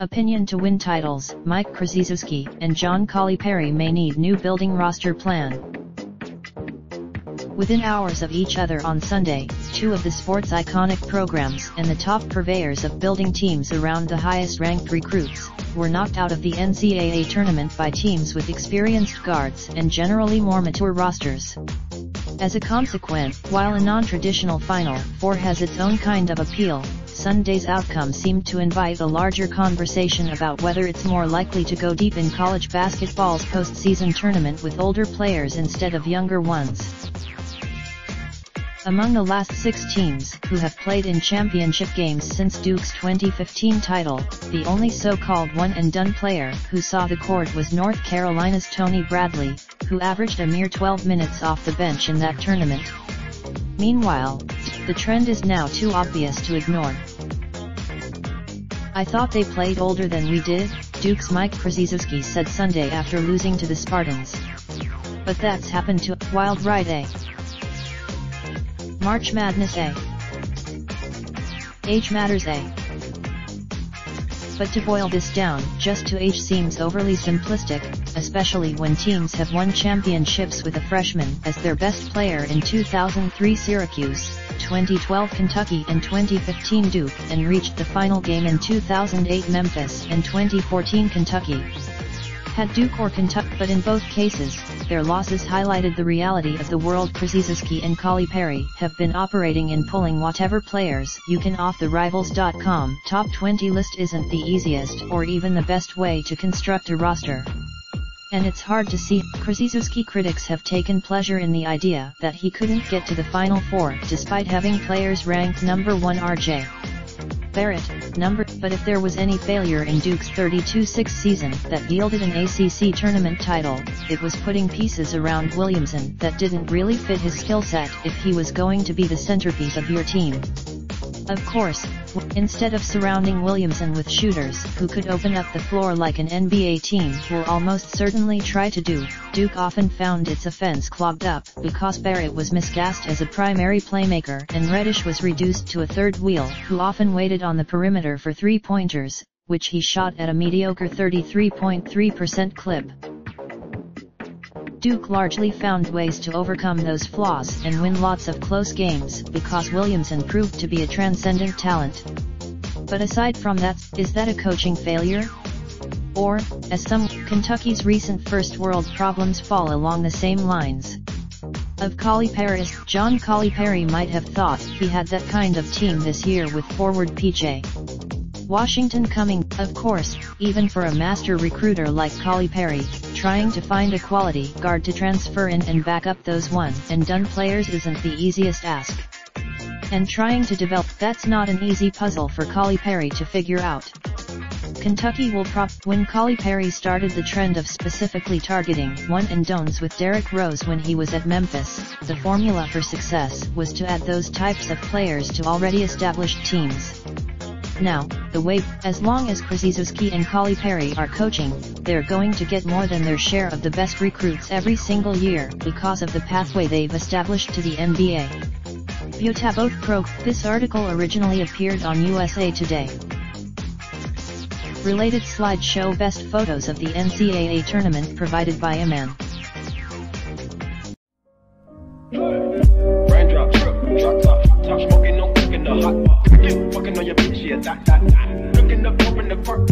Opinion to win titles: Mike Krzyzewski and John Calipari may need new building roster plan. Within hours of each other on Sunday, two of the sport's iconic programs and the top purveyors of building teams around the highest-ranked recruits were knocked out of the NCAA tournament by teams with experienced guards and generally more mature rosters. As a consequence, while a non-traditional Final Four has its own kind of appeal, Sunday's outcome seemed to invite a larger conversation about whether it's more likely to go deep in college basketball's postseason tournament with older players instead of younger ones. Among the last 6 teams who have played in championship games since Duke's 2015 title, the only so-called one-and-done player who saw the court was North Carolina's Tony Bradley, who averaged a mere 12 minutes off the bench in that tournament. Meanwhile, the trend is now too obvious to ignore. "I thought they played older than we did," Duke's Mike Krzyzewski said Sunday after losing to the Spartans. "But that's happened to Wild Ride A. March Madness A. Age matters A." But to boil this down just to age seems overly simplistic, especially when teams have won championships with a freshman as their best player in 2003 Syracuse, 2012 Kentucky and 2015 Duke, and reached the final game in 2008 Memphis and 2014 Kentucky. Had Duke or Kentucky, but in both cases, their losses highlighted the reality of the world Krzyzewski and Calipari have been operating in. Pulling whatever players you can off the Rivals.com top 20 list isn't the easiest or even the best way to construct a roster. And it's hard to see. Krzyzewski critics have taken pleasure in the idea that he couldn't get to the Final Four despite having players ranked number 1 RJ Barrett, but if there was any failure in Duke's 32-6 season that yielded an ACC tournament title, it was putting pieces around Williamson that didn't really fit his skill set if he was going to be the centerpiece of your team. Of course, instead of surrounding Williamson with shooters who could open up the floor like an NBA team will almost certainly try to do, Duke often found its offense clogged up because Barrett was miscast as a primary playmaker and Reddish was reduced to a third wheel who often waited on the perimeter for three-pointers, which he shot at a mediocre 33.3% clip. Duke largely found ways to overcome those flaws and win lots of close games because Williamson proved to be a transcendent talent. But aside from that, is that a coaching failure? Or, as some, Kentucky's recent first world problems fall along the same lines? Of Calipari, John Calipari might have thought he had that kind of team this year with forward P.J. Washington coming, of course, even for a master recruiter like Calipari, trying to find a quality guard to transfer in and back up those one-and-done players isn't the easiest ask. And trying to develop, that's not an easy puzzle for Calipari to figure out. Kentucky will when Calipari started the trend of specifically targeting one-and-dones with Derrick Rose when he was at Memphis, the formula for success was to add those types of players to already established teams. Now, as long as Krzyzewski and Calipari are coaching, they're going to get more than their share of the best recruits every single year because of the pathway they've established to the NBA. Both Pro. This article originally appeared on USA Today. Related slideshow: best photos of the NCAA tournament provided by Aman. Raindrop, drop top smoking, no cooking the hot pot. Fucking on your bitch, yeah, that. Looking up, open the park.